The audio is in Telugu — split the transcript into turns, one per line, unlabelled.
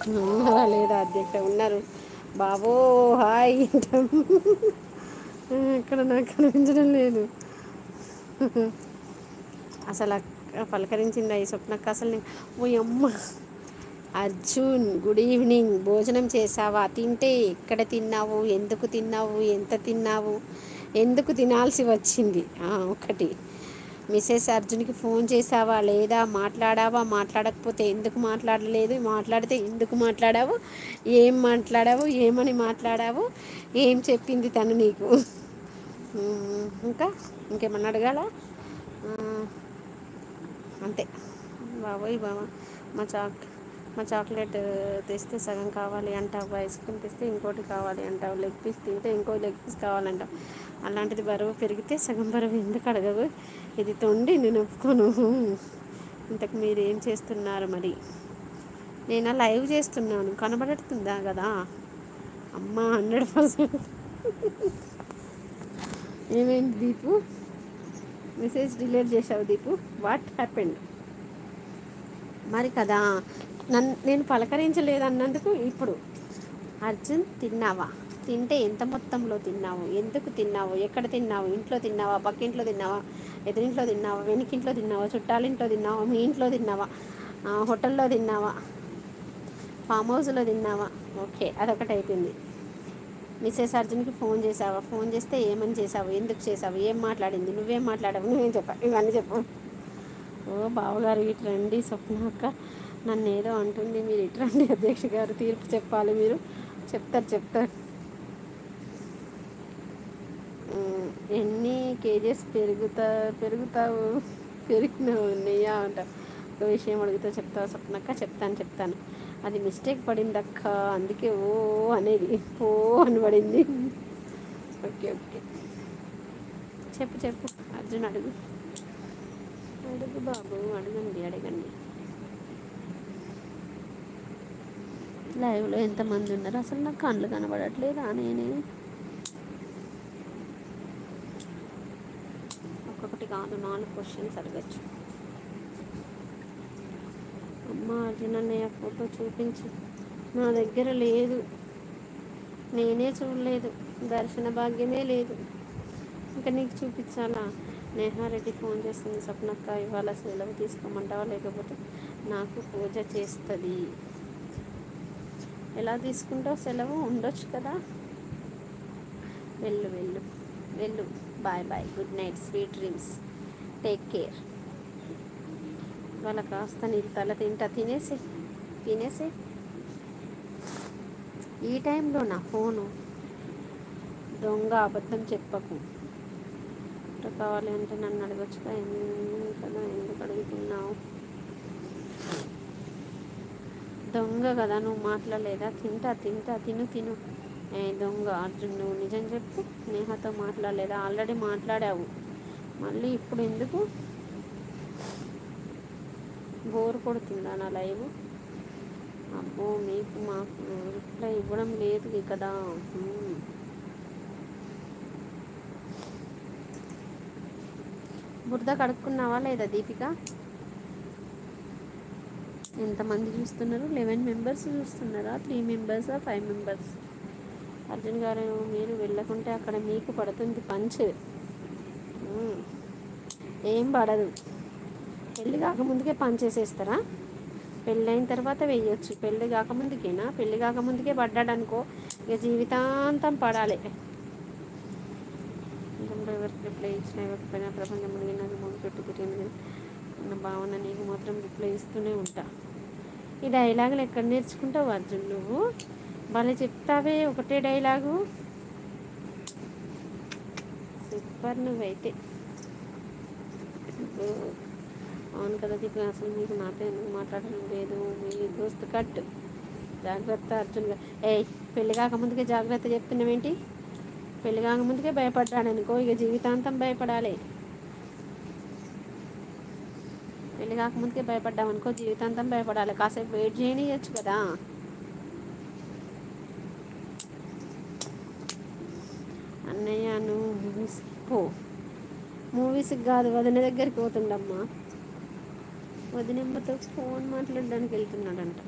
ఉన్నారా లేదా అధ్యక్ష ఉన్నారు. బాబో హాయ్ ఇక్కడ నాకు కనిపించడం లేదు. అసలు పలకరించింది ఈ స్వప్నక్క అసలు ఓ అమ్మ. Arjun good evening. భోజనం చేసావా? తింటే ఎక్కడ తిన్నావు, ఎందుకు తిన్నావు, ఎంత తిన్నావు, ఎందుకు తినాల్సి వచ్చింది? ఒకటి మిసెస్ అర్జున్కి ఫోన్ చేసావా లేదా, మాట్లాడావా, మాట్లాడకపోతే ఎందుకు మాట్లాడలేదు, మాట్లాడితే ఎందుకు మాట్లాడావు, ఏం మాట్లాడావు, ఏమని మాట్లాడావు, ఏం చెప్పింది తను నీకు? ఇంకా ఇంకేమన్నా అడగాల? అంతే. బాబోయ్ బాబా, మా మా చాక్లెట్ తెస్తే సగం కావాలి అంటావు, ఐస్ క్రీమ్ తెస్తే ఇంకోటి కావాలి అంటావు, లెగ్ పీస్ తింటే ఇంకో లెగ్ పీస్ కావాలంటావు. అలాంటిది బరువు పెరిగితే సగం బరువు ఎందుకు అడగవు? ఇది తొండి, నేను ఒప్పుకోను. ఇంతకు మీరు ఏం చేస్తున్నారు మరి? నేను లైవ్ చేస్తున్నాను, కనబడుతుందా కదా అమ్మ? 100%. ఏమైంది దీపు? మెసేజ్ డిలీట్ చేసావు దీపు? What happened? మరి కదా నేను పలకరించలేదు అన్నందుకు ఇప్పుడు అర్జున్ తిన్నావా, తింటే ఎంత మొత్తంలో తిన్నావు, ఎందుకు తిన్నావు, ఎక్కడ తిన్నావు, ఇంట్లో తిన్నావా, పక్కింట్లో తిన్నావా, ఎదురింట్లో తిన్నావా, వెనుకింట్లో తిన్నావా, చుట్టాలింట్లో తిన్నావా, మీ ఇంట్లో తిన్నావా, హోటల్లో తిన్నావా, ఫామ్ హౌస్లో తిన్నావా? ఓకే, అదొకటి అయిపోయింది. మిస్సెస్ అర్జున్కి ఫోన్ చేసావా? ఫోన్ చేస్తే ఏమని చేసావు, ఎందుకు చేసావు, ఏం మాట్లాడింది, నువ్వేం మాట్లాడావు, నువ్వేం చెప్పావు, ఇవన్నీ చెప్పు. ఓ బావగారు ఇటు రండి. స్వప్న అక్క నన్ను ఏదో అంటుంది, మీరు ఇటు రండి అధ్యక్ష గారు, తీర్పు చెప్పాలి మీరు. చెప్తారు. ఎన్ని కేజెస్ పెరుగుతావు, పెరిగినావు నెయ్యా అంట. ఒక విషయం అడిగితే చెప్తావు స్వప్నక్క? చెప్తాను. అది మిస్టేక్ పడిందక్క, అందుకే ఓ అనేది పో అని పడింది. ఓకే చెప్పు అర్జున్ అడుగు బాబు, అడగండి. లైవ్లో ఎంతమంది ఉన్నారు అసలు? నాకు కళ్ళు కనబడట్లేదా? నేనే ఒక్కొక్కటి కాదు 4 క్వశ్చన్స్ అడగచ్చు. అమ్మ అర్జున్ అన్నయ్య ఫోటో చూపించు. నా దగ్గర లేదు, నేనే చూడలేదు, దర్శన భాగ్యమే లేదు, ఇంకా నీకు చూపించాలా? నేహారెడ్డి ఫోన్ చేస్తుంది. స్వప్నక్క ఇవాళ సెలవు తీసుకోమంటావా, లేకపోతే నాకు పూజ చేస్తుంది? ఎలా తీసుకుంటావు సెలవు? ఉండొచ్చు కదా. వెళ్ళు. Bye, good night, sweet dreams, take care. వాళ్ళ కాస్త నీ తల తినేసి ఈ టైంలో నా ఫోను దొంగ, అబద్ధం చెప్పకు. కావాలి అంటే నన్ను అడగచ్చు కదా, ఎందుకు అడుగుతున్నావు? దొంగ కదా, నువ్వు మాట్లాడలేదా? తిను. దొంగ అర్జున్, నువ్వు నిజం చెప్పు. నేహతో మాట్లాడలేదా? ఆల్రెడీ మాట్లాడావు, మళ్ళీ ఇప్పుడు ఎందుకు? బోర్ కొడుతుందా నా లైవ్? అబ్బో, మాకు రిప్లై ఇవ్వడం లేదు కదా. బురద కడుక్కున్నావా లేదా దీపిక? ఎంతమంది చూస్తున్నారు? 11 మెంబర్స్ చూస్తున్నారా? 3 మెంబర్సా, 5 మెంబర్స్? అర్జున్ గారు, మీరు వెళ్ళకుంటే అక్కడ మీకు పడుతుంది పంచ్. ఏం పడదు. పెళ్ళి కాకముందుకే పంచ్ చేసేస్తారా? పెళ్ళైన తర్వాత వేయచ్చు, పెళ్ళి కాకముందుకేనా? పెళ్ళి కాకముందుకే పడ్డాడు అనుకో, ఇక జీవితాంతం పడాలి. ఎవరికి రిప్లై ఇచ్చినా ఇవ్వకపోయినా ప్రపంచం మునిగినాక ముందు చుట్టూ తిరిగింది నా భావన, నీకు మాత్రం రిప్లై ఇస్తూనే ఉంటా. ఈ డైలాగులు ఎక్కడ నేర్చుకుంటావు అర్జున్? నువ్వు భలే చెప్తావే ఒకటే డైలాగు, సూపర్ నువ్వైతే. అవును కదా దీప, అసలు మీకు నాతో ఎందుకు మాట్లాడడం లేదు? మీ దోస్తు కట్. జాగ్రత్త అర్జున్ గారు. పెళ్ళి కాకముందుకే జాగ్రత్త చెప్తున్నావేంటి? పెళ్ళి కాకముందుకే భయపడ్డాడనుకో, ఇక జీవితాంతం భయపడాలి. పెళ్ళి కాకముందుకే భయపడ్డామనుకో, జీవితాంతం భయపడాలి. కాసేపు వెయిట్ చేయనియచ్చు కదా. అన్నయ్య నువ్వు మూవీస్కి పో. మూవీస్కి కాదు, వదిన దగ్గరికి పోతుండమ్మా. వదినమ్మతో ఫోన్ మాట్లాడడానికి వెళ్తున్నాడంట.